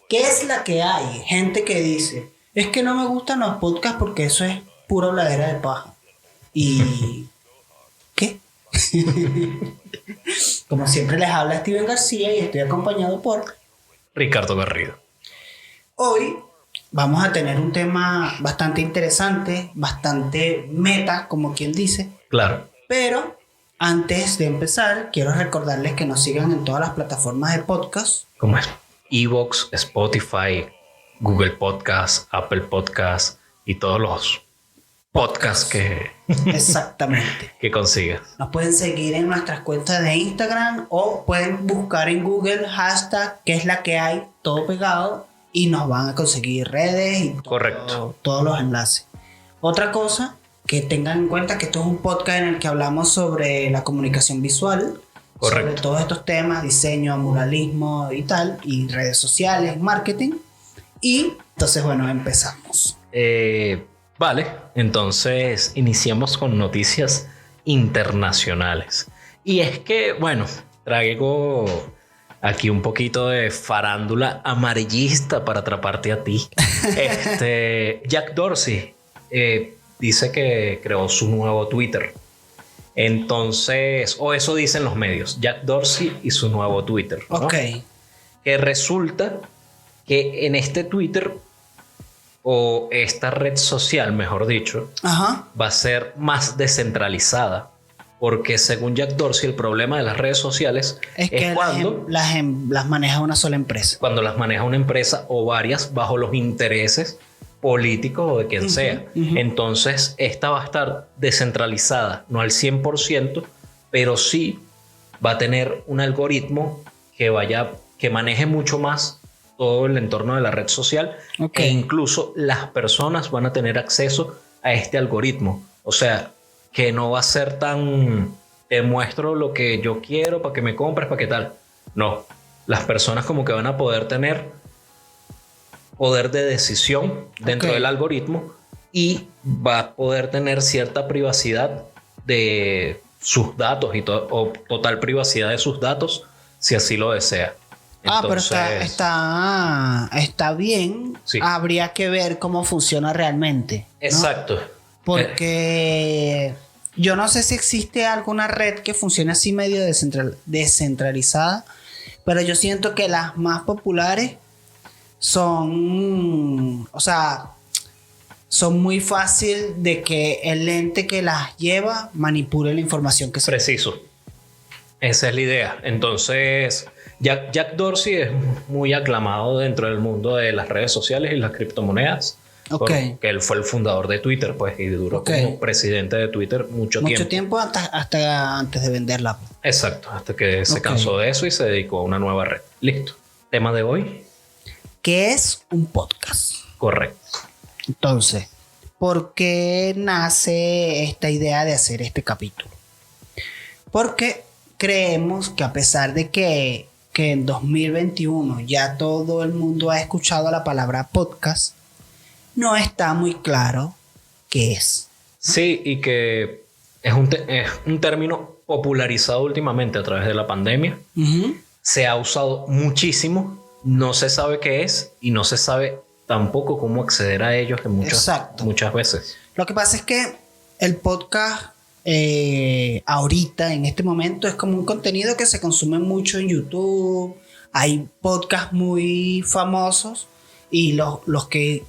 ¿Qué es la que hay? Gente que dice, es que no me gustan los podcasts porque eso es pura habladera de paja. ¿Y qué? Como siempre les habla Steven García y estoy acompañado por Ricardo Garrido. Hoy vamos a tener un tema bastante interesante, bastante meta, como quien dice. Claro. Pero antes de empezar, quiero recordarles que nos sigan en todas las plataformas de podcast. ¿Cómo es? Evox, Spotify, Google Podcast, Apple Podcast y todos los podcasts que Exactamente. que consigas. Nos pueden seguir en nuestras cuentas de Instagram o pueden buscar en Google hashtag que es la que hay, todo pegado, y nos van a conseguir redes y Correcto. todos los enlaces. Otra cosa, que tengan en cuenta que esto es un podcast en el que hablamos sobre la comunicación visual, Correcto. sobre todos estos temas, diseño, muralismo y tal, y redes sociales, marketing. Y entonces, bueno, empezamos. Vale, entonces iniciamos con noticias internacionales. Y es que, bueno, traigo aquí un poquito de farándula amarillista para atraparte a ti. Jack Dorsey dice que creó su nuevo Twitter. Entonces, o eso dicen los medios, Jack Dorsey y su nuevo Twitter, ¿no? Ok. Que resulta que en este Twitter, o esta red social, mejor dicho, Ajá. va a ser más descentralizada. Porque según Jack Dorsey, el problema de las redes sociales Es que cuando las maneja una sola empresa. las maneja una empresa o varias bajo los intereses políticos o de quien sea. Entonces, esta va a estar descentralizada, no al 100%, pero sí va a tener un algoritmo que maneje mucho más todo el entorno de la red social. Okay. E incluso las personas van a tener acceso a este algoritmo. O sea, que no va a ser tan te muestro lo que yo quiero para que me compres, para qué tal. No, las personas como que van a poder tener poder de decisión dentro del algoritmo y va a poder tener cierta privacidad de sus datos o total privacidad de sus datos si así lo desea. Entonces, pero está bien. Sí. Habría que ver cómo funciona realmente, ¿no? Exacto. Porque yo no sé si existe alguna red que funcione así medio descentralizada, pero yo siento que las más populares son muy fácil de que el ente que las lleva manipule la información que se... Preciso. Esa es la idea. Entonces, Jack Dorsey es muy aclamado dentro del mundo de las redes sociales y las criptomonedas. Okay. Porque él fue el fundador de Twitter, pues, y duró como presidente de Twitter mucho tiempo hasta antes de venderla. Exacto, hasta que se cansó de eso y se dedicó a una nueva red. Listo. Tema de hoy. ¿Qué es un podcast? Correcto. Entonces, ¿por qué nace esta idea de hacer este capítulo? Porque creemos que a pesar de que en 2021 ya todo el mundo ha escuchado la palabra podcast, no está muy claro qué es. Sí, y que es un término popularizado últimamente a través de la pandemia. Se ha usado muchísimo, no se sabe qué es y no se sabe tampoco cómo acceder a ellos muchas veces. Lo que pasa es que el podcast ahorita, en este momento, es como un contenido que se consume mucho en YouTube. Hay podcasts muy famosos y los que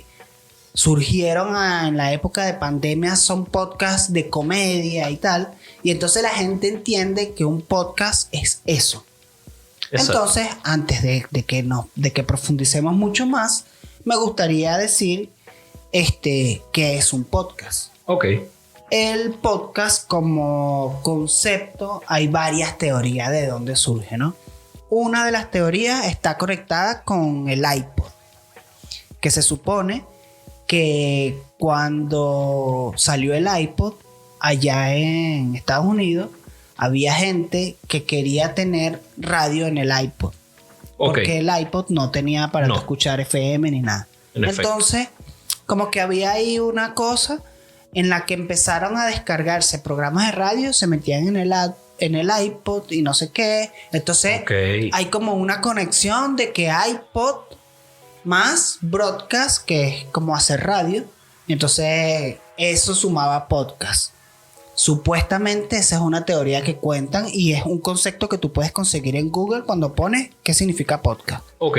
surgieron en la época de pandemia son podcasts de comedia y tal. Y entonces la gente entiende que un podcast es eso. Exacto. Entonces, antes de que profundicemos mucho más, me gustaría decir qué es un podcast. Ok. El podcast como concepto, hay varias teorías de dónde surge, ¿no? Una de las teorías está conectada con el iPod, que se supone que cuando salió el iPod allá en Estados Unidos, había gente que quería tener radio en el iPod. Porque el iPod no tenía para escuchar FM ni nada. Entonces, como que había ahí una cosa en la que empezaron a descargarse programas de radio, se metían en el iPod y no sé qué. Entonces, hay como una conexión de que iPod más broadcast, que es como hacer radio. Entonces eso sumaba podcast. Supuestamente esa es una teoría que cuentan y es un concepto que tú puedes conseguir en Google cuando pones qué significa podcast. Ok.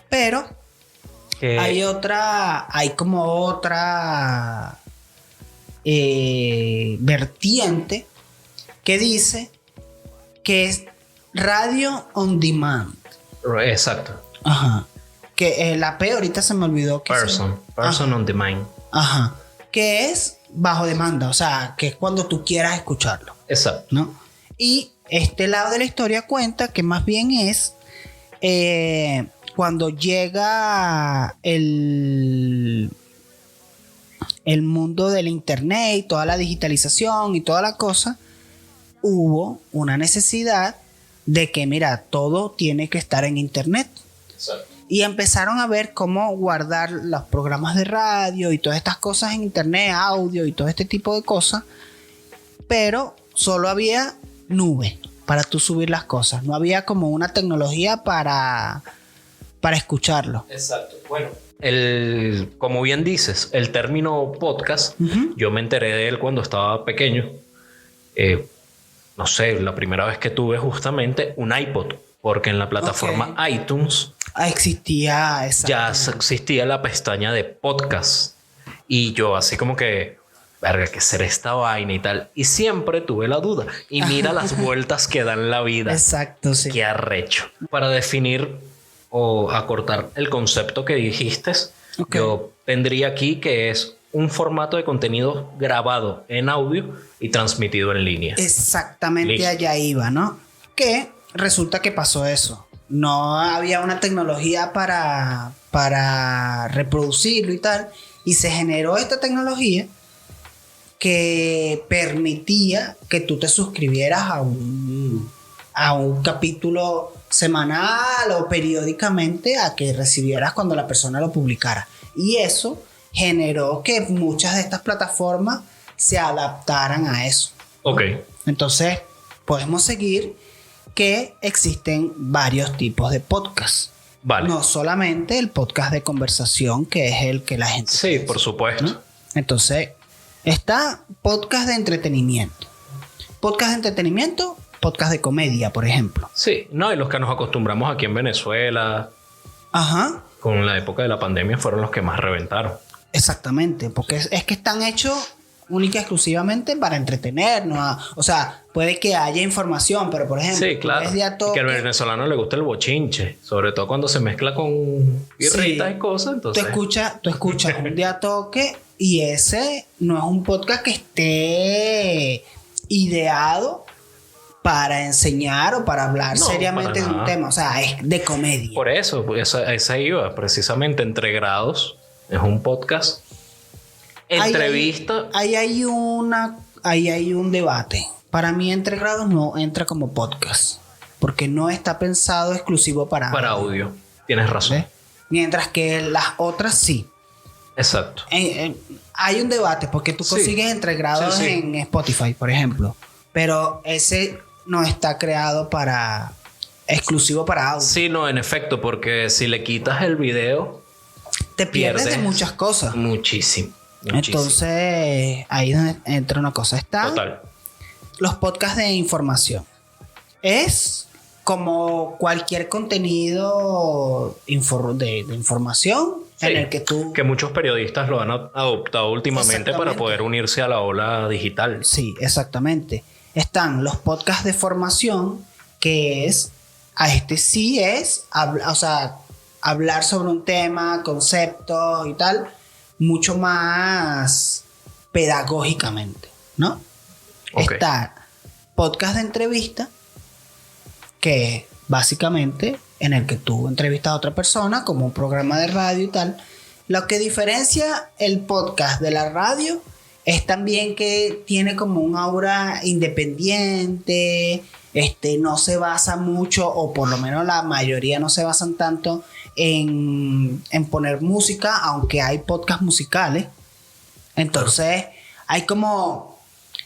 Pero hay como otra vertiente que dice que es radio on demand. Exacto. Ajá. Que la P ahorita se me olvidó. Person on demand. Ajá. Que es bajo demanda, o sea, que es cuando tú quieras escucharlo. Exacto. ¿No? Y este lado de la historia cuenta que más bien es cuando llega el mundo del internet y toda la digitalización y toda la cosa, hubo una necesidad de que, mira, todo tiene que estar en internet. Exacto. Y empezaron a ver cómo guardar los programas de radio y todas estas cosas en internet, audio y todo este tipo de cosas. Pero solo había nube para tú subir las cosas. No había como una tecnología para escucharlo. Exacto. Bueno, como bien dices, el término podcast, yo me enteré de él cuando estaba pequeño. No sé, la primera vez que tuve justamente un iPod. Porque en la plataforma iTunes existía ya existía la pestaña de podcast. Y yo así como que, verga, ¿qué será esta vaina y tal? Y siempre tuve la duda. Y mira las vueltas que dan la vida. Exacto, sí. Qué arrecho. Para definir o acortar el concepto que dijiste, yo tendría aquí que es un formato de contenido grabado en audio y transmitido en línea. Exactamente. Listo. Allá iba, ¿no? Que resulta que pasó eso. No había una tecnología para reproducirlo y tal. Y se generó esta tecnología que permitía que tú te suscribieras a un capítulo semanal o periódicamente a que recibieras cuando la persona lo publicara. Y eso generó que muchas de estas plataformas se adaptaran a eso. Ok. Entonces, podemos seguir que existen varios tipos de podcast. Vale. No solamente el podcast de conversación, que es el que la gente... Sí, piensa, por supuesto. ¿no? Entonces, está podcast de entretenimiento. Podcast de entretenimiento, podcast de comedia, por ejemplo. Sí, no, y los que nos acostumbramos aquí en Venezuela, Ajá. con la época de la pandemia, fueron los que más reventaron. Exactamente, porque es que están hechos única y exclusivamente para entretenernos. O sea, puede que haya información, pero por ejemplo, sí, claro, que al venezolano le gusta el bochinche, sobre todo cuando se mezcla con birritas y cosas. Entonces tú escuchas un día toque y ese no es un podcast que esté ideado para enseñar o para hablar seriamente de un tema. O sea, es de comedia. Por eso, esa iba precisamente Entre Grados. Es un podcast. Entrevista. Ahí hay un debate. Para mí, Entre Grados no entra como podcast. Porque no está pensado exclusivo para audio. Tienes razón. ¿Ves? Mientras que las otras sí. Exacto. Hay un debate porque tú consigues Entre Grados en Spotify, por ejemplo. Pero ese no está creado exclusivo para audio. Sí, no, en efecto, porque si le quitas el video, te pierdes de muchas cosas. Muchísimo. Entonces, ahí es donde entra una cosa. Está total. Los podcasts de información. Es como cualquier contenido de información en el que tú... Que muchos periodistas lo han adoptado últimamente para poder unirse a la ola digital. Sí, exactamente. Están los podcasts de formación, que es... sí es... hablar sobre un tema, conceptos y tal, mucho más pedagógicamente, ¿no? Okay. Está podcast de entrevista, que básicamente en el que tú entrevistas a otra persona, como un programa de radio y tal. Lo que diferencia el podcast de la radio es también que tiene como un aura independiente, no se basa mucho, o por lo menos la mayoría no se basan tanto en poner música, aunque hay podcasts musicales. Entonces, hay como...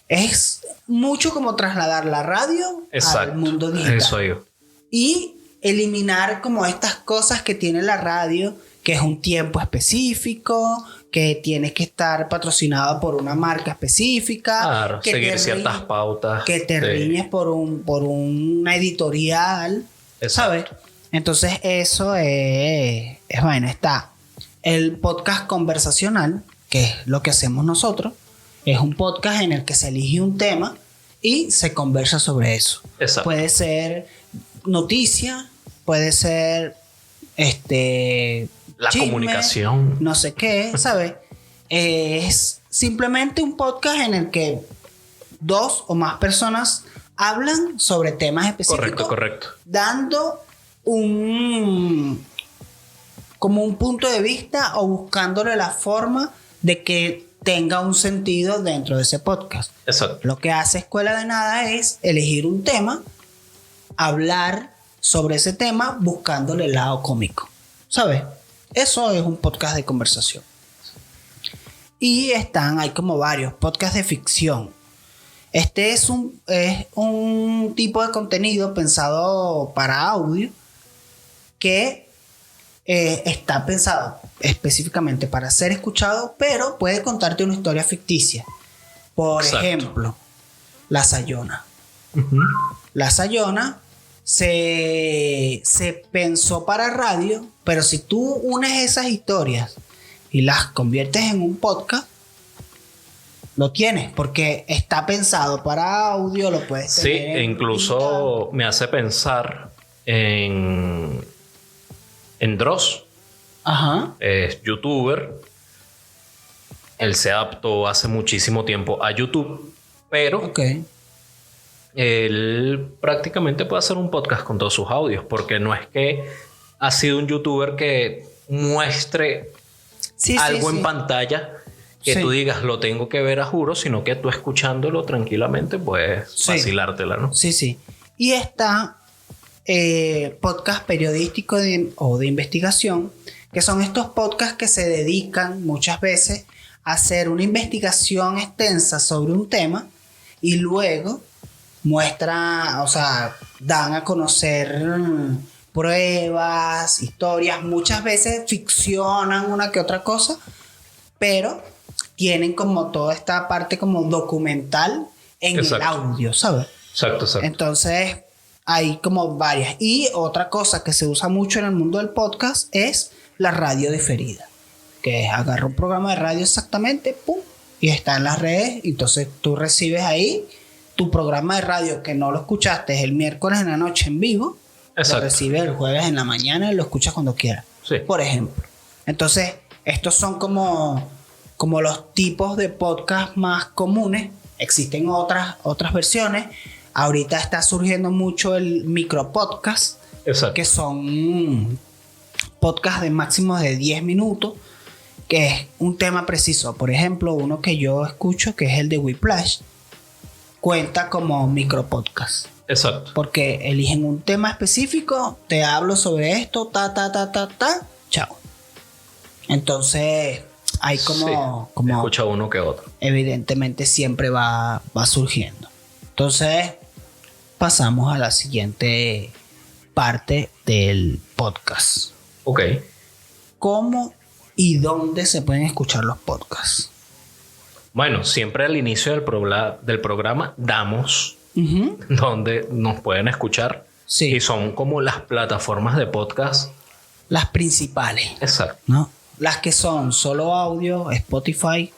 Es mucho como trasladar la radio al mundo digital. Eso yo. Y eliminar como estas cosas que tiene la radio, que es un tiempo específico, que tienes que estar patrocinado por una marca específica, Claro, que seguir te ciertas pautas. que te riñes por una editorial, ¿sabes? Entonces eso es bueno, está el podcast conversacional, que es lo que hacemos nosotros. Es un podcast en el que se elige un tema y se conversa sobre eso. Exacto. Puede ser noticia, puede ser La chisme, comunicación. no sé qué, ¿sabes? Es simplemente un podcast en el que 2 o más personas hablan sobre temas específicos. Correcto. Dando como un punto de vista o buscándole la forma de que tenga un sentido dentro de ese podcast. Exacto. Lo que hace Escuela de Nada es elegir un tema, hablar sobre ese tema buscándole el lado cómico, ¿sabes? Eso es un podcast de conversación. Y hay como varios podcasts de ficción. Este es un tipo de contenido pensado para audio que está pensado específicamente para ser escuchado, pero puede contarte una historia ficticia. Por Exacto. ejemplo, La Sayona. Uh-huh. La Sayona se pensó para radio, pero si tú unes esas historias y las conviertes en un podcast, lo tienes, porque está pensado para audio, lo puedes Sí, tener e incluso digital. me hace pensar en Dross. Ajá. Es youtuber. Él se adaptó hace muchísimo tiempo a YouTube, pero Ok. él prácticamente puede hacer un podcast con todos sus audios, porque no es que ha sido un youtuber que muestre Sí, algo sí. en pantalla que Sí. tú digas lo tengo que ver a juro, sino que tú escuchándolo tranquilamente puedes Sí. vacilártela, ¿no? Sí, sí. Y está podcast periodístico o de investigación, que son estos podcasts que se dedican muchas veces a hacer una investigación extensa sobre un tema y luego dan a conocer pruebas, historias, muchas veces ficcionan una que otra cosa, pero tienen como toda esta parte como documental en Exacto. el audio, ¿sabes? Exacto. Entonces hay como varias. Y otra cosa que se usa mucho en el mundo del podcast es la radio diferida, que es agarra un programa de radio exactamente, pum, y está en las redes. Entonces tú recibes ahí tu programa de radio que no lo escuchaste el miércoles en la noche en vivo. Exacto. Lo recibes el jueves en la mañana y lo escuchas cuando quieras. Sí. Por ejemplo. Entonces, estos son como los tipos de podcast más comunes. Existen otras versiones. Ahorita está surgiendo mucho el micropodcast, Exacto. que son podcasts de máximo de 10 minutos, que es un tema preciso. Por ejemplo, uno que yo escucho, que es el de Whiplash, cuenta como micropodcast. Exacto. Porque eligen un tema específico, te hablo sobre esto, chao. Entonces, hay como escucha uno que otro. evidentemente siempre va surgiendo. Entonces, pasamos a la siguiente parte del podcast. Ok. ¿Cómo y dónde se pueden escuchar los podcasts? Bueno, siempre al inicio del programa damos Ujú. donde nos pueden escuchar. Sí. Y son como las plataformas de podcast. Las principales, Exacto. ¿no? Las que son solo audio, Spotify,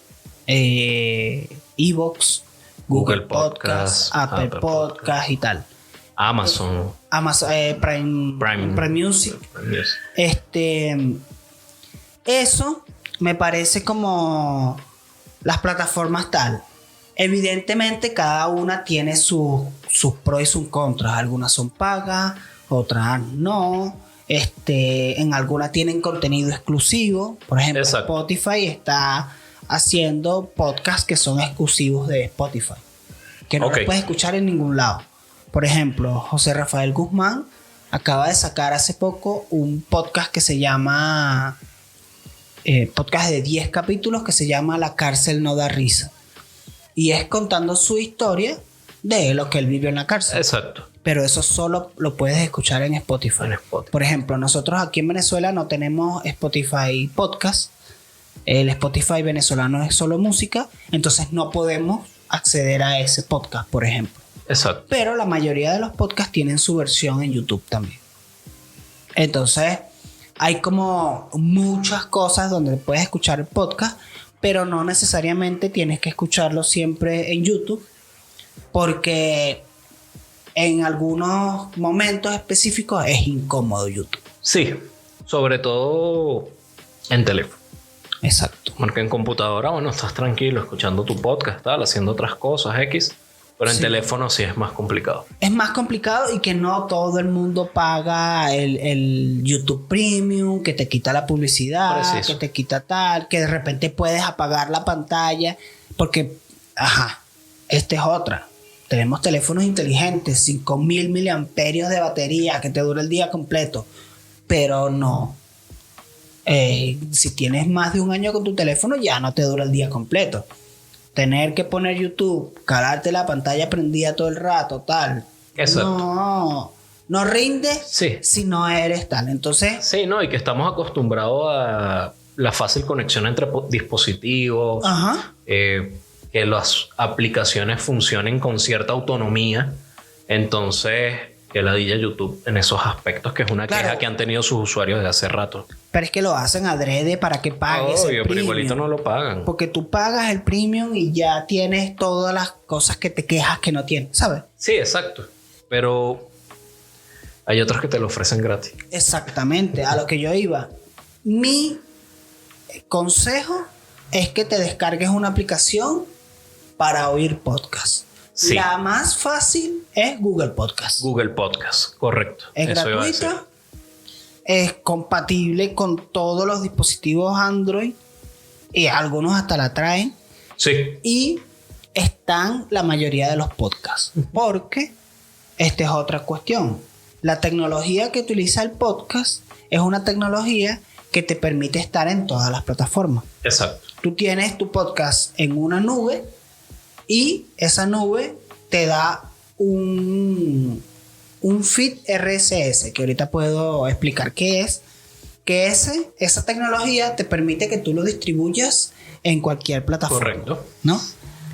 Evox, Google Podcast, Apple Podcast y tal. Amazon. Amazon, Prime Music. Eso me parece como las plataformas tal. Evidentemente cada una tiene sus pros y sus contras. Algunas son pagas, otras no. En algunas tienen contenido exclusivo. Por ejemplo, Exacto. Spotify está haciendo podcasts que son exclusivos de Spotify, que no Ok. los puedes escuchar en ningún lado. Por ejemplo, José Rafael Guzmán acaba de sacar hace poco un podcast que se llama podcast de 10 capítulos que se llama La cárcel no da risa, y es contando su historia de lo que él vivió en la cárcel. Exacto. pero eso solo lo puedes escuchar en Spotify. En Spotify. Por ejemplo, nosotros aquí en Venezuela no tenemos Spotify Podcast. El Spotify venezolano es solo música, entonces no podemos acceder a ese podcast, por ejemplo. Exacto. Pero la mayoría de los podcasts tienen su versión en YouTube también. Entonces, hay como muchas cosas donde puedes escuchar el podcast, pero no necesariamente tienes que escucharlo siempre en YouTube, porque en algunos momentos específicos es incómodo YouTube. Sí, sobre todo en teléfono. Exacto. Porque en computadora, bueno, estás tranquilo escuchando tu podcast, tal, haciendo otras cosas, X. Pero en teléfono sí es más complicado. Es más complicado y que no todo el mundo paga el YouTube Premium, que te quita la publicidad, Preciso. que te quita tal, que de repente puedes apagar la pantalla. Porque, esta es otra. Tenemos teléfonos inteligentes, 5000 miliamperios de batería que te dura el día completo. Pero no. Si tienes más de un año con tu teléfono, ya no te dura el día completo. Tener que poner YouTube, calarte la pantalla prendida todo el rato, tal. Exacto. No rinde Sí. si no eres tal. Entonces, Sí, no, y que estamos acostumbrados a la fácil conexión entre dispositivos, que las aplicaciones funcionen con cierta autonomía. Entonces, que ladilla YouTube en esos aspectos, que es una Claro. queja que han tenido sus usuarios desde hace rato. pero es que lo hacen adrede para que pagues el Obvio, pero premium. igualito no lo pagan. Porque tú pagas el premium y ya tienes todas las cosas que te quejas que no tienes, ¿sabes? Sí, exacto. Pero hay otros que te lo ofrecen gratis. Exactamente, a lo que yo iba. Mi consejo es que te descargues una aplicación para oír podcast. Sí. La más fácil es Google Podcast. Google Podcast, correcto. Es Eso iba a decir. gratuita, es compatible con todos los dispositivos Android y algunos hasta la traen. Sí. Y están la mayoría de los podcasts. Porque esta es otra cuestión. La tecnología que utiliza el podcast es una tecnología que te permite estar en todas las plataformas. Exacto. Tú tienes tu podcast en una nube y esa nube te da un feed RSS, que ahorita puedo explicar qué es. Que esa tecnología te permite que tú lo distribuyas en cualquier plataforma. Correcto. ¿No?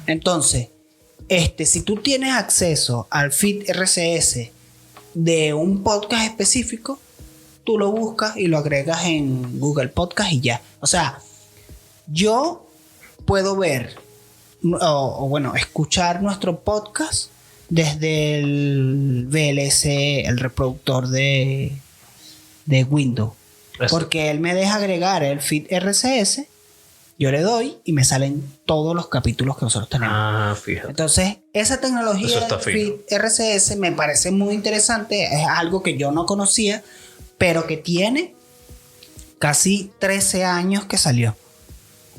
Entonces, si tú tienes acceso al feed RSS de un podcast específico, tú lo buscas y lo agregas en Google Podcast y ya. O sea, yo puedo ver o escuchar nuestro podcast desde el VLC, el reproductor de Windows. Eso. Porque él me deja agregar el feed RSS, yo le doy y me salen todos los capítulos que nosotros tenemos. Ah, fíjate. Entonces, esa Eso tecnología está del fino. feed RSS me parece muy interesante. Es algo que yo no conocía, pero que tiene casi 13 años que salió.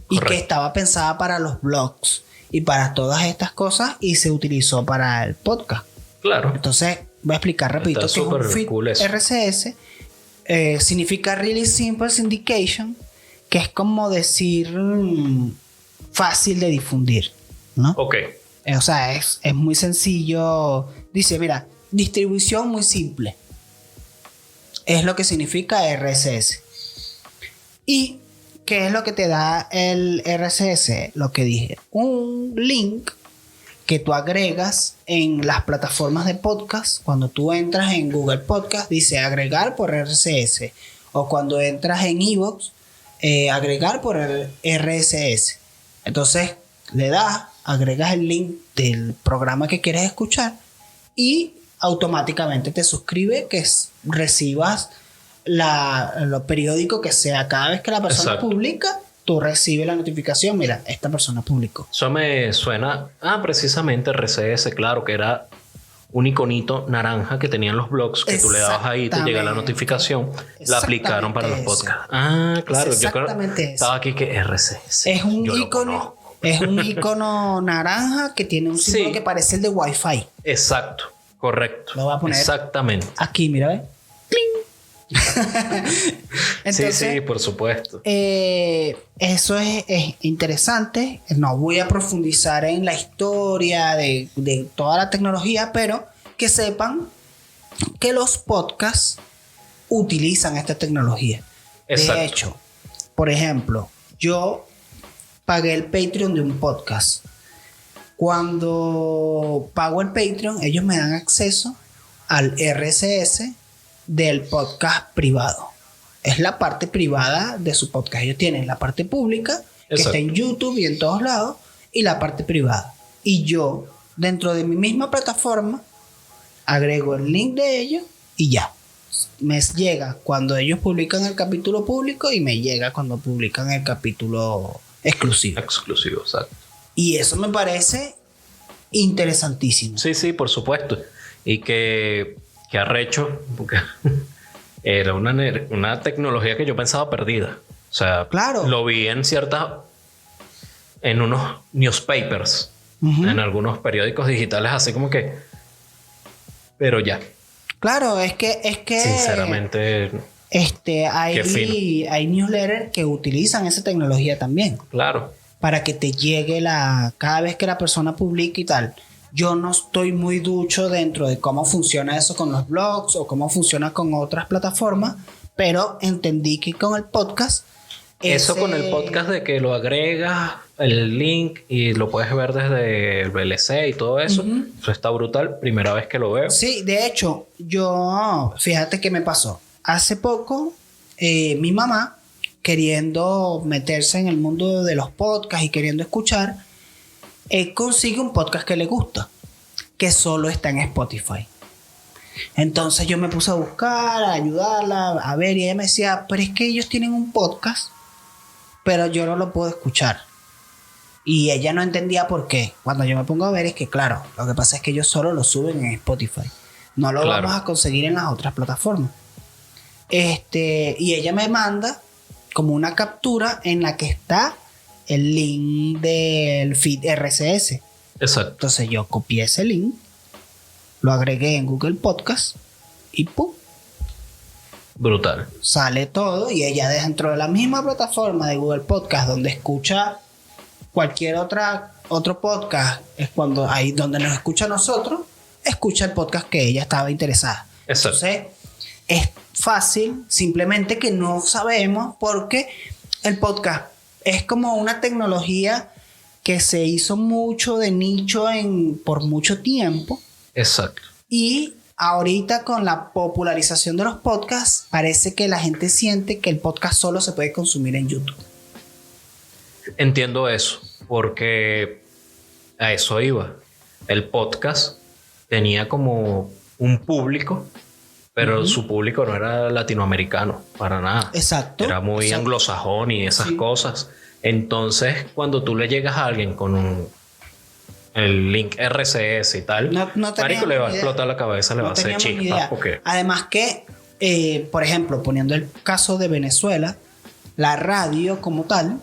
Y Correcto. que estaba pensada para los blogs y para todas estas cosas y se utilizó para el podcast. Claro. Entonces, voy a explicar rapidito Está que es un súper feed cool eso. RSS. Significa Really Simple Syndication, que es como decir fácil de difundir, ¿no? Ok. O sea, es muy sencillo. Dice, mira, distribución muy simple. Es lo que significa RSS. ¿Y qué es lo que te da el RSS? Lo que dije, un link que tú agregas en las plataformas de podcast. Cuando tú entras en Google Podcast, dice agregar por RSS. O cuando entras en iVoox, agregar por el RSS. Entonces, le das, agregas el link del programa que quieres escuchar y automáticamente te suscribe que recibas lo periódico que sea. Cada vez que la persona Exacto. publica, tú recibes la notificación. Mira, esta persona publicó. Eso me suena. Precisamente RCS, claro, que era un iconito naranja que tenían los blogs que tú le dabas ahí y te llega la Exactamente. notificación. La aplicaron para los Exactamente podcasts. Ah, claro. Es Yo creo exactamente eso. estaba aquí que RCS. Es un Yo lo icono. conozco. Es un icono naranja que tiene un símbolo Sí. que parece el de Wi-Fi. Exacto. Correcto. Lo voy a poner. Exactamente. Aquí, mira, ¿ves? Entonces, sí, por supuesto. eso es interesante. No voy a profundizar en la historia de toda la tecnología, pero que sepan que los podcasts utilizan esta tecnología. Exacto. De hecho, por ejemplo, yo pagué el Patreon de un podcast. Cuando pago el Patreon, ellos me dan acceso al RSS del podcast privado. Es la parte privada de su podcast. Ellos tienen la parte pública, que Exacto. está en YouTube y en todos lados, y la parte privada. Y yo, dentro de mi misma plataforma, agrego el link de ellos y ya. Me llega cuando ellos publican el capítulo público y me llega cuando publican el capítulo exclusivo. Exclusivo, exacto. Y eso me parece interesantísimo. Sí, sí, por supuesto. Y que arrecho, porque era una tecnología que yo pensaba perdida. O sea, Claro. lo vi en unos newspapers, en algunos periódicos digitales, así como que, pero ya, Claro, es que sinceramente, qué hay newsletters que utilizan esa tecnología también claro. para que te llegue cada vez que la persona publica y tal. Yo no estoy muy ducho dentro de cómo funciona eso con los blogs o cómo funciona con otras plataformas, pero entendí que con el podcast Eso con el podcast de que lo agregas el link y lo puedes ver desde el VLC y todo eso, eso está brutal. Primera vez que lo veo. Sí, de hecho, fíjate qué me pasó. Hace poco, mi mamá, queriendo meterse en el mundo de los podcasts y queriendo escuchar, consigue un podcast que le gusta, que solo está en Spotify. Entonces yo me puse a buscar, a ayudarla, a ver, y ella me decía, pero es que ellos tienen un podcast, pero yo no lo puedo escuchar. Y ella no entendía por qué. Cuando yo me pongo a ver es que, claro, lo que pasa es que ellos solo lo suben en Spotify. No lo Claro. vamos a conseguir en las otras plataformas. Y ella me manda como una captura en la que está el link del feed RSS. Exacto. Entonces yo copié ese link, lo agregué en Google Podcast y ¡pum! Brutal. Sale todo y ella dentro de la misma plataforma de Google Podcast donde escucha cualquier otro podcast, es cuando ahí donde nos escucha a nosotros, escucha el podcast que ella estaba interesada. Exacto. Entonces es fácil, simplemente que no sabemos porque el podcast es como una tecnología que se hizo mucho de nicho por mucho tiempo. Exacto. Y ahorita con la popularización de los podcasts, parece que la gente siente que el podcast solo se puede consumir en YouTube. Entiendo eso, porque a eso iba. El podcast tenía como un público, pero su público no era latinoamericano, para nada. Exacto. Era muy Exacto. anglosajón y esas Sí. cosas. Entonces, cuando tú le llegas a alguien con el link RSS y tal, No marico, teníamos le va a ni idea. explotar la cabeza, le va a hacer teníamos ni chispas. idea. Porque, Además que, por ejemplo, poniendo el caso de Venezuela, la radio como tal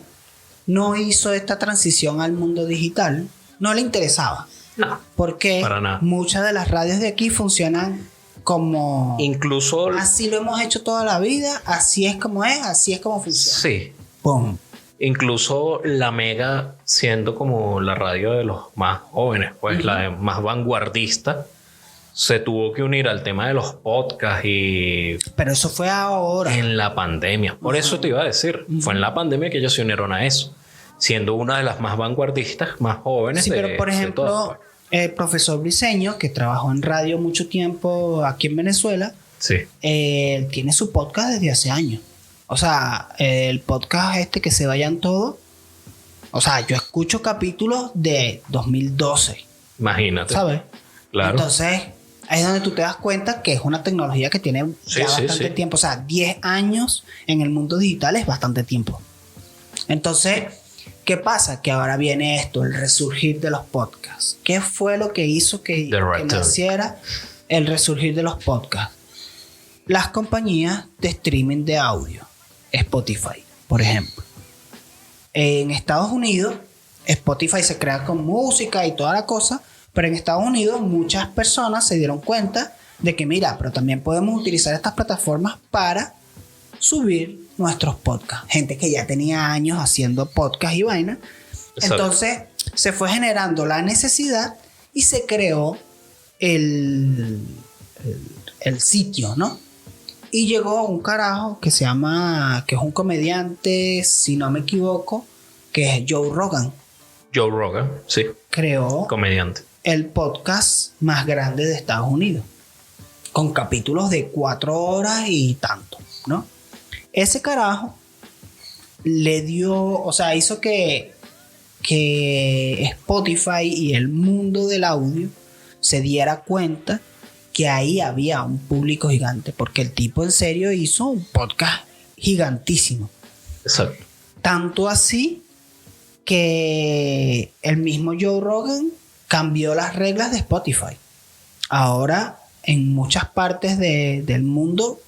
no hizo esta transición al mundo digital. No le interesaba. no, Porque para nada. muchas de las radios de aquí funcionan como... Incluso, Así lo hemos hecho toda la vida, así es como funciona. sí. ¡Pum! Incluso la Mega, siendo como la radio de los más jóvenes, pues la más vanguardista, se tuvo que unir al tema de los podcasts y Pero eso fue ahora. en la pandemia. Por eso te iba a decir, fue en la pandemia que ellos se unieron a eso, siendo una de las más vanguardistas, más jóvenes. Sí, pero por de ejemplo, todas, pues. el profesor Briseño, que trabajó en radio mucho tiempo aquí en Venezuela, Sí, tiene su podcast desde hace años. O sea, el podcast que se vayan todos. O sea, yo escucho capítulos de 2012, imagínate. ¿sabes? Claro. Entonces, ahí es donde tú te das cuenta que es una tecnología que tiene Sí, ya sí, bastante sí. tiempo. O sea, 10 años en el mundo digital es bastante tiempo. Entonces, ¿qué pasa? Que ahora viene esto, el resurgir de los podcasts. ¿Qué fue lo que hizo que return. naciera el resurgir de los podcasts? Las compañías de streaming de audio, Spotify, por ejemplo. En Estados Unidos, Spotify se crea con música y toda la cosa, pero en Estados Unidos muchas personas se dieron cuenta de que, mira, pero también podemos utilizar estas plataformas para subir nuestros podcasts. Gente que ya tenía años haciendo podcast y vaina. Exacto. Entonces se fue generando la necesidad y se creó el sitio, ¿no? Y llegó un carajo que se llama, que es un comediante, si no me equivoco, que es Joe Rogan. Joe Rogan, sí. Creó Comediante. el podcast más grande de Estados Unidos, con capítulos de 4 horas y tanto, ¿no? Ese carajo le dio, o sea, hizo que Spotify y el mundo del audio se diera cuenta que ahí había un público gigante, porque el tipo en serio hizo un podcast gigantísimo. Exacto. Tanto así que el mismo Joe Rogan cambió las reglas de Spotify. Ahora, en muchas partes del mundo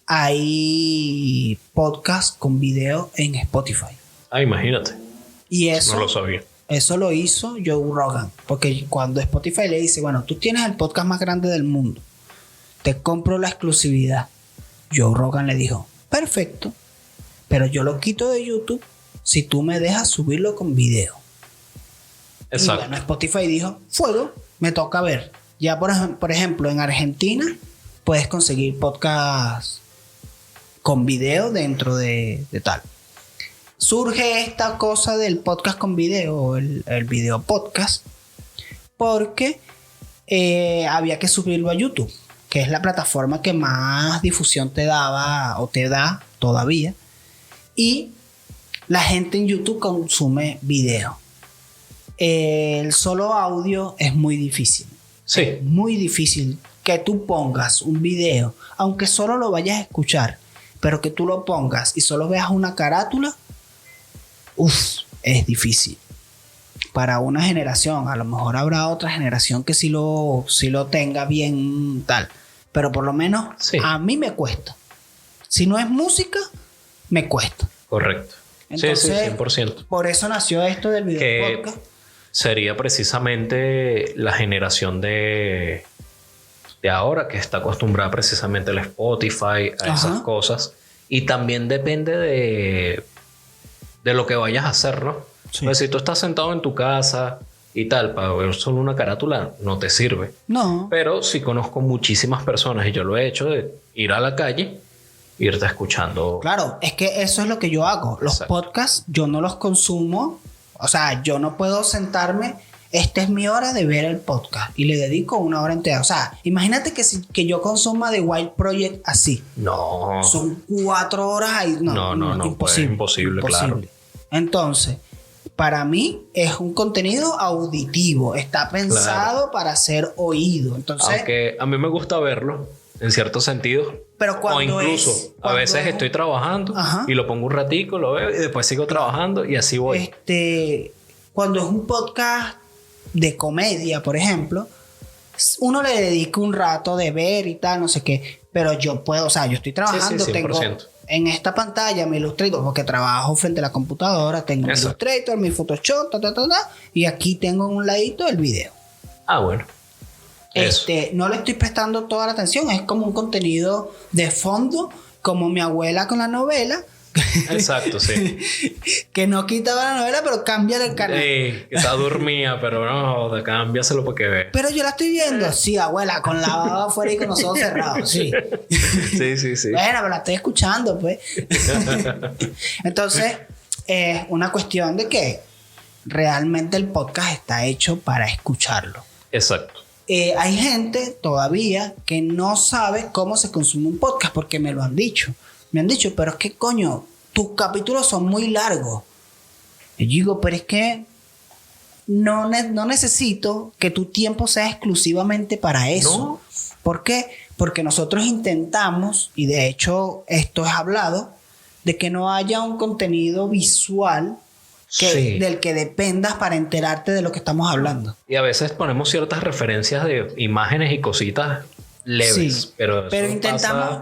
hay podcast con video en Spotify. Ah, imagínate. Y eso No lo sabía. Eso lo hizo Joe Rogan. Porque cuando Spotify le dice, bueno, tú tienes el podcast más grande del mundo, te compro la exclusividad. Joe Rogan le dijo, perfecto, pero yo lo quito de YouTube si tú me dejas subirlo con video. Exacto. Y bueno, Spotify dijo, fuego, me toca ver. Ya por ejemplo, en Argentina puedes conseguir podcast con video dentro de tal. Surge esta cosa del podcast con video, el video podcast, porque había que subirlo a YouTube, que es la plataforma que más difusión te daba o te da todavía. Y la gente en YouTube consume video. El solo audio es muy difícil. Sí. Muy difícil que tú pongas un video, aunque solo lo vayas a escuchar, pero que tú lo pongas y solo veas una carátula. Es difícil. Para una generación, a lo mejor habrá otra generación que sí lo tenga bien tal. Pero por lo menos sí. A mí me cuesta. Si no es música, me cuesta. Correcto. Entonces, sí, 100%. Por eso nació esto del video podcast. Sería precisamente la generación de ahora que está acostumbrada precisamente al Spotify, a esas cosas. Y también depende de lo que vayas a hacer, ¿no? Sí. Pues si tú estás sentado en tu casa y tal, para ver solo una carátula no te sirve. No. Pero sí conozco muchísimas personas, y yo lo he hecho, de ir a la calle, irte escuchando. Claro, es que eso es lo que yo hago. Los podcasts yo no los consumo. O sea, yo no puedo sentarme, esta es mi hora de ver el podcast y le dedico 1 hora entera. O sea, imagínate que yo consuma The Wild Project así. No. Son 4 horas ahí. No, imposible. Imposible, claro. Entonces, para mí es un contenido auditivo. Está pensado para ser oído. Entonces, aunque a mí me gusta verlo, en cierto sentido. Pero cuando o incluso, a veces estoy trabajando y lo pongo un ratico, lo veo y después sigo trabajando y así voy. Cuando es un podcast de comedia, por ejemplo, uno le dedica un rato de ver y tal, no sé qué. Pero yo puedo, o sea, yo estoy trabajando, tengo en esta pantalla mi Illustrator, porque trabajo frente a la computadora, tengo mi Illustrator, mi Photoshop, y aquí tengo en un ladito el video. Ah, bueno. No le estoy prestando toda la atención, es como un contenido de fondo, como mi abuela con la novela. Exacto, sí. Que no quitaba la novela, pero cambia el canal. Sí, que está dormida, pero no, cámbiaselo porque ve. Pero yo la estoy viendo. Sí, abuela, con la baba afuera y con los ojos cerrados. Sí. Sí. Bueno, pero la estoy escuchando, pues. Entonces, es una cuestión de que realmente el podcast está hecho para escucharlo. Exacto. Hay gente todavía que no sabe cómo se consume un podcast porque me lo han dicho. Me han dicho, pero es que coño, tus capítulos son muy largos. Y yo digo, pero es que no necesito que tu tiempo sea exclusivamente para eso. ¿No? ¿Por qué? Porque nosotros intentamos, y de hecho esto es hablado, de que no haya un contenido visual del que dependas para enterarte de lo que estamos hablando. Y a veces ponemos ciertas referencias de imágenes y cositas leves, sí, pero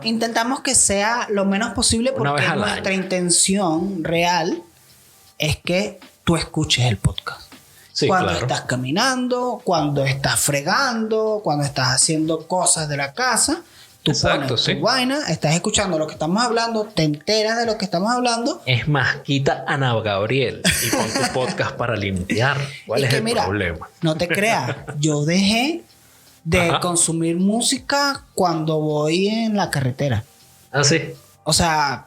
intentamos que sea lo menos posible, porque nuestra intención real es que tú escuches el podcast. Sí, cuando estás caminando, cuando estás fregando, cuando estás haciendo cosas de la casa, tú pones tu vaina, estás escuchando lo que estamos hablando, te enteras de lo que estamos hablando. Es más, quita a Ana Gabriel y pon tu podcast para limpiar. ¿Cuál es el problema? No te creas, yo dejé de Ajá. consumir música cuando voy en la carretera. Ah, sí. O sea,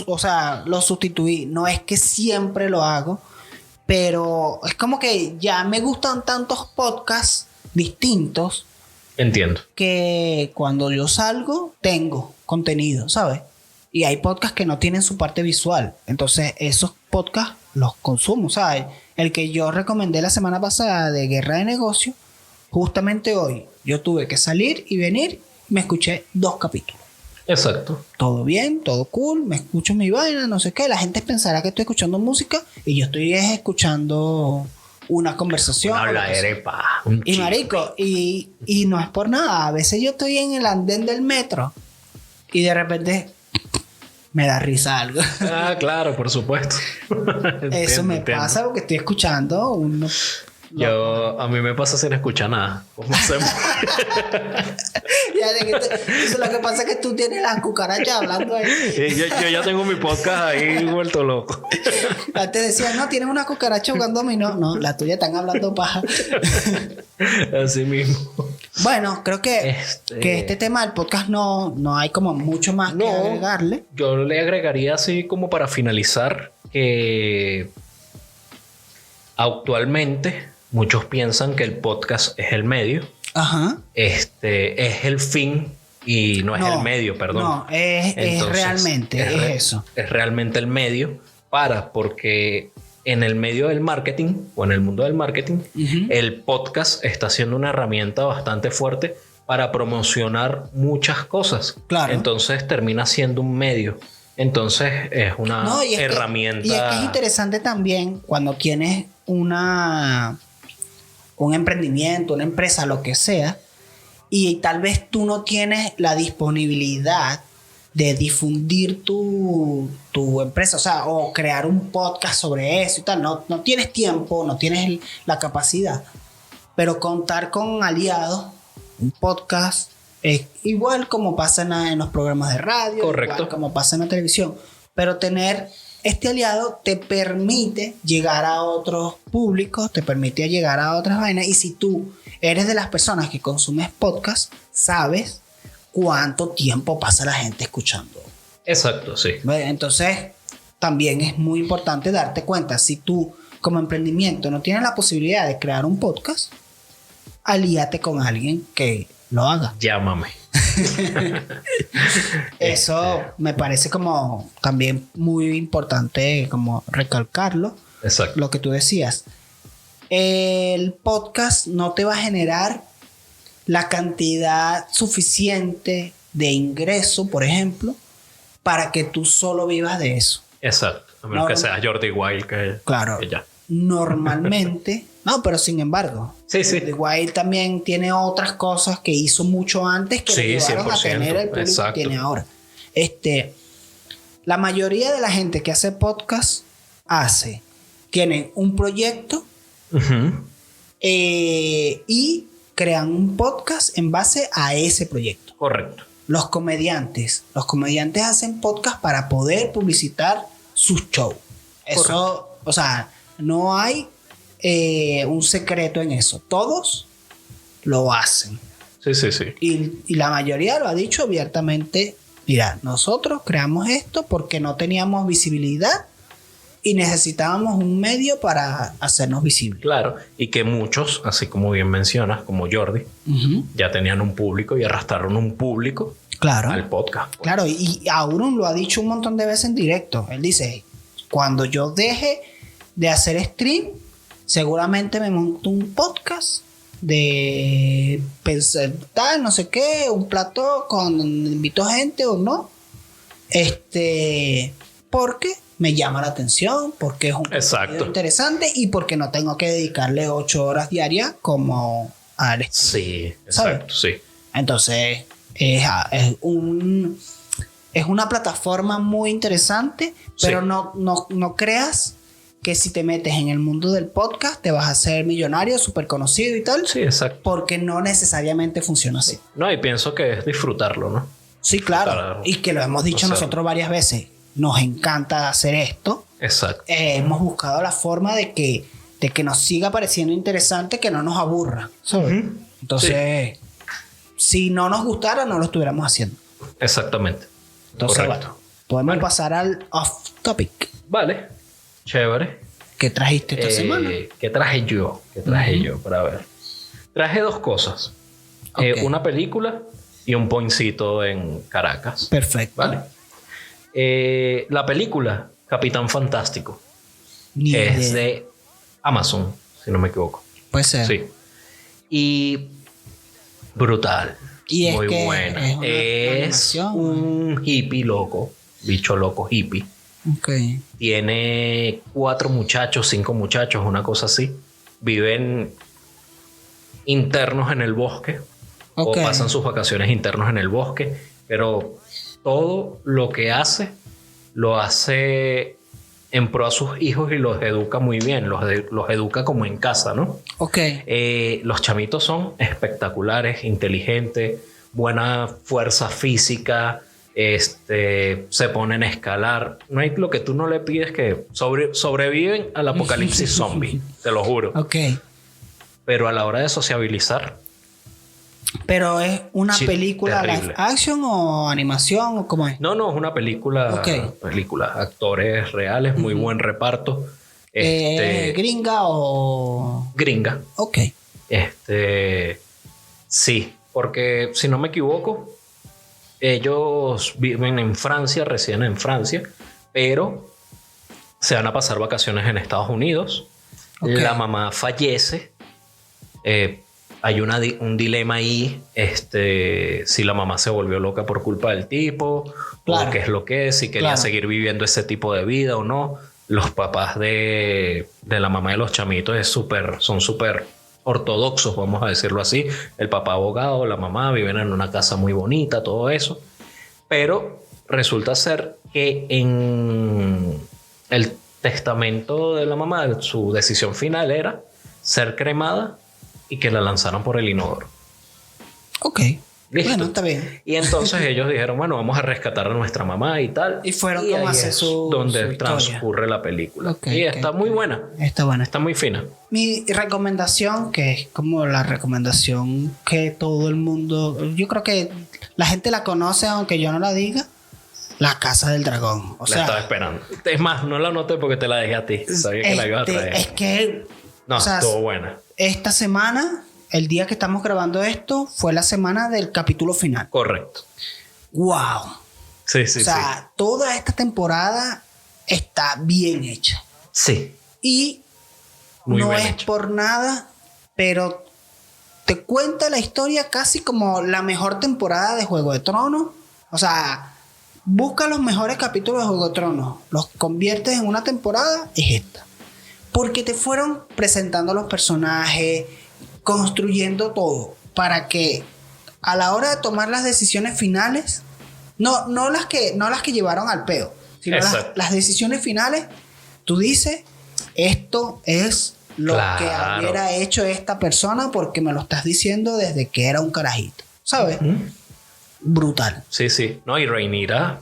o sea, lo sustituí. No es que siempre lo hago, pero es como que ya me gustan tantos podcasts distintos Entiendo. que cuando yo salgo tengo contenido, ¿sabes? Y hay podcasts que no tienen su parte visual. Entonces, esos podcasts los consumo, ¿sabes? El que yo recomendé la semana pasada de Guerra de Negocios, justamente hoy yo tuve que salir y venir, me escuché 2 capítulos. Exacto. Todo bien, todo cool, me escucho mi vaina, no sé qué. La gente pensará que estoy escuchando música y yo estoy escuchando una conversación. Una o lo que sea. habladera de paja, un Y chisme. marico, y no es por nada. A veces yo estoy en el andén del metro y de repente me da risa algo. Ah, claro, por supuesto. Eso me Entiendo. pasa porque estoy escuchando uno. A mí me pasa sin escuchar nada. ¿Cómo hacemos? Ya de que eso lo que pasa es que tú tienes las cucarachas hablando ahí. yo ya tengo mi podcast ahí vuelto loco. Antes decían, no, tienes una cucaracha jugando dominó. No, la tuya están hablando paja. Así mismo. Bueno, creo que Este- este tema del podcast no hay como mucho más que No. agregarle. Yo le agregaría así como para finalizar que actualmente muchos piensan que el podcast es el medio. Ajá. Es el fin y no es el medio, perdón. No, es Entonces, realmente, es eso. Es realmente el medio porque en el medio del marketing o en el mundo del marketing, Ujú. el podcast está siendo una herramienta bastante fuerte para promocionar muchas cosas. Claro. Entonces termina siendo un medio. Entonces es una No, y es herramienta. y es que es interesante también cuando tienes un emprendimiento, una empresa, lo que sea, y tal vez tú no tienes la disponibilidad de difundir tu empresa, o sea, o crear un podcast sobre eso y tal. No tienes tiempo, no tienes la capacidad, pero contar con aliados, un podcast, es igual como pasa en los programas de radio, Correcto. igual como pasa en la televisión, pero tener este aliado te permite llegar a otros públicos, te permite llegar a otras vainas, y si tú eres de las personas que consumes podcast, sabes cuánto tiempo pasa la gente escuchando. Exacto, sí. Entonces, también es muy importante darte cuenta, si tú como emprendimiento no tienes la posibilidad de crear un podcast, alíate con alguien que lo haga. Llámame. Eso me parece como también muy importante como recalcarlo. Exacto. Lo que tú decías. El podcast no te va a generar la cantidad suficiente de ingreso, por ejemplo, para que tú solo vivas de eso. Exacto. A menos No, que no. sea Jordi Wild, Claro. que ya. Normalmente, no, pero sin embargo, Sí, sí. The Wild también tiene otras cosas que hizo mucho antes que Sí, le llevaron a 100%, tener el público exacto. que tiene ahora. La mayoría de la gente que hace podcast tienen un proyecto Ujú. y crean un podcast en base a ese proyecto. Correcto. Los comediantes hacen podcast para poder publicitar sus shows. Eso, o sea, no hay un secreto en eso. Todos lo hacen. Sí, sí, sí. Y la mayoría lo ha dicho abiertamente. Mira, nosotros creamos esto porque no teníamos visibilidad y necesitábamos un medio para hacernos visibles. Claro. Y que muchos, así como bien mencionas, como Jordi, Ujú. ya tenían un público y arrastraron un público Claro. al podcast. pues. Claro, y Auron lo ha dicho un montón de veces en directo. Él dice, cuando yo deje de hacer stream, seguramente me monto un podcast de pensar tal, no sé qué, un plató con invito gente o no. Porque me llama la atención, porque es un Exacto. contenido interesante y porque no tengo que dedicarle 8 horas diarias como al stream. Sí, ¿Sabes? exacto, sí. Entonces, es una plataforma muy interesante, pero Sí. no creas que si te metes en el mundo del podcast te vas a hacer millonario, súper conocido y tal, Sí, exacto. porque no necesariamente funciona así. No, y pienso que es disfrutarlo, ¿no? Sí, claro, Claro. y que lo hemos dicho O sea, nosotros varias veces, nos encanta hacer esto. Exacto. Hemos buscado la forma de que de que nos siga pareciendo interesante, que no nos aburra, ¿sabes? Entonces, si no nos gustara, no lo estuviéramos haciendo. Exactamente. Entonces, Correcto. bueno, podemos pasar al off topic. Vale, chévere. ¿Qué trajiste esta semana? ¿Qué traje yo? Para ver. Traje dos cosas. Ok. Una película y un poincito en Caracas. Perfecto. Vale. La película, Capitán Fantástico, Ni es idea. de Amazon, si no me equivoco. Puede ser. Sí. Y brutal. Y es muy que buena. es una animación. Un hippie loco, bicho loco hippie. Ok. Tiene 4 muchachos, 5 muchachos, una cosa así. Viven internos en el bosque. Ok. O pasan sus vacaciones internos en el bosque. Pero todo lo que hace, lo hace en pro a sus hijos y los educa muy bien. Los educa como en casa, ¿no? Ok. Los chamitos son espectaculares, inteligentes, buena fuerza física, se ponen a escalar. No hay lo que tú no le pides, que sobreviven al apocalipsis zombie, te lo juro. Ok. Pero a la hora de sociabilizar, Pero es una Sí, película terrible. live action o animación o cómo es. no, es una película, Ok. actores reales, muy buen reparto. ¿Gringa o...? Gringa. Ok. Sí, porque si no me equivoco, ellos viven en Francia, residen en Francia, pero se van a pasar vacaciones en Estados Unidos. Ok. La mamá fallece. Hay un dilema ahí, si la mamá se volvió loca por culpa del tipo, Claro. o qué es lo que es, si quería Claro. seguir viviendo ese tipo de vida o no. Los papás de la mamá de los chamitos son súper ortodoxos, vamos a decirlo así. El papá abogado, la mamá viven en una casa muy bonita, todo eso. Pero resulta ser que en el testamento de la mamá, su decisión final era ser cremada y que la lanzaran por el inodoro. Ok. Listo. Bueno, está bien. Y entonces ellos dijeron, bueno, vamos a rescatar a nuestra mamá y tal. Y fueron como a ahí hacer es su donde historia. transcurre la película. Ok, y ok, está muy buena. Está buena. Está muy fina. Mi recomendación, que es como la recomendación que todo el mundo... Yo creo que la gente la conoce, aunque yo no la diga. La Casa del Dragón. O La estaba sea, esperando. Es más, no la anoté porque te la dejé a ti. Sabía que la iba a traer. es que... No, o sea, estuvo buena. esta semana, el día que estamos grabando esto, fue la semana del capítulo final. Correcto. ¡Wow! Sí, O sea, toda esta temporada está bien hecha. sí. Y Muy no bien es hecho. por nada, pero te cuenta la historia casi como la mejor temporada de Juego de Tronos. O sea, busca los mejores capítulos de Juego de Tronos, los conviertes en una temporada, es esta. Porque te fueron presentando los personajes, construyendo todo, para que a la hora de tomar las decisiones finales, no las que llevaron al peo, sino Exacto. las decisiones finales, tú dices, esto es lo que Claro. hubiera hecho esta persona porque me lo estás diciendo desde que era un carajito, ¿sabes? Brutal. Sí. No, y Rhaenyra,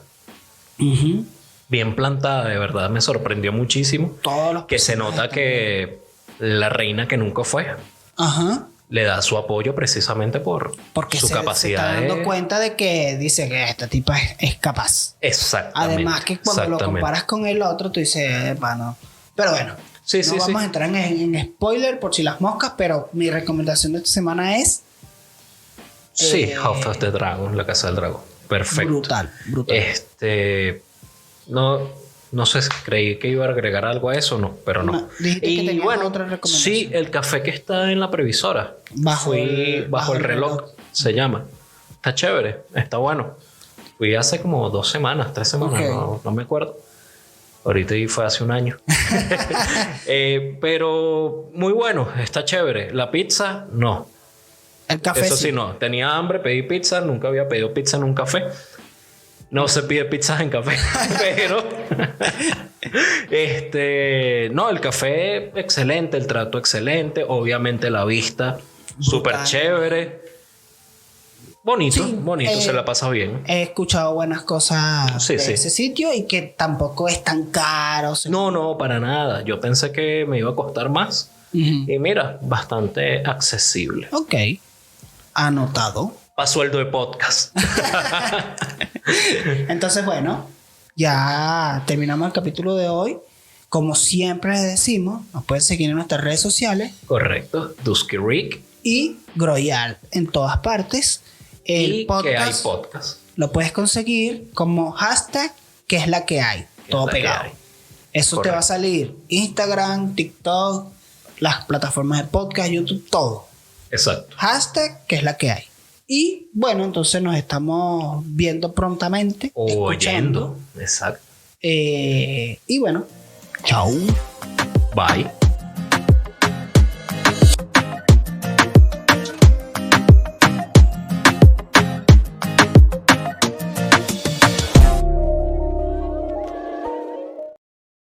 Ujú. bien plantada, de verdad, me sorprendió muchísimo. Todos los Que se personajes nota que la reina que nunca fue Ajá. le da su apoyo precisamente por Porque su se capacidad está dando de... cuenta de que dice que esta tipa es capaz. Exactamente. Además que cuando lo exactamente. comparas con el otro, tú dices, no. Pero bueno, Sí, no sí, vamos sí. a entrar en spoiler por si las moscas, pero mi recomendación de esta semana es Sí, House of the Dragon, la casa del dragón. Perfecto. brutal. No sé, creí que iba a agregar algo a eso, no, pero no. No, dijiste que Y tenías bueno, otra recomendación. sí, el café que está en la previsora. Bajo Bajo el reloj, se llama. Está chévere, está bueno. Fui hace como 2 semanas, 3 semanas, Ok. no me acuerdo. Ahorita y fue hace un año. Pero muy bueno, está chévere. La pizza, no. El café Eso sí, no. Tenía hambre, pedí pizza. Nunca había pedido pizza en un café. No se pide pizzas en café, pero... No, el café excelente, el trato excelente. Obviamente la vista súper chévere. Bonito, Sí, bonito, se la pasa bien. He escuchado buenas cosas Sí, de sí. ese sitio y que tampoco es tan caro. No, para nada. Yo pensé que me iba a costar más. Ujú. Y mira, bastante accesible. Ok. Anotado. Pa' sueldo de podcast. Entonces, bueno, ya terminamos el capítulo de hoy. Como siempre les decimos, nos pueden seguir en nuestras redes sociales Correcto. Dusky Rick. y Groyal en todas partes. El Y podcast que hay podcast. lo puedes conseguir como hashtag que es la que hay. Todo la que pegado. hay. Eso te Correcto. va a salir Instagram, TikTok, las plataformas de podcast, YouTube, todo. Exacto. Hashtag que es la que hay. Y bueno, entonces nos estamos viendo prontamente. Oyendo. Exacto. Y bueno, chao. Bye.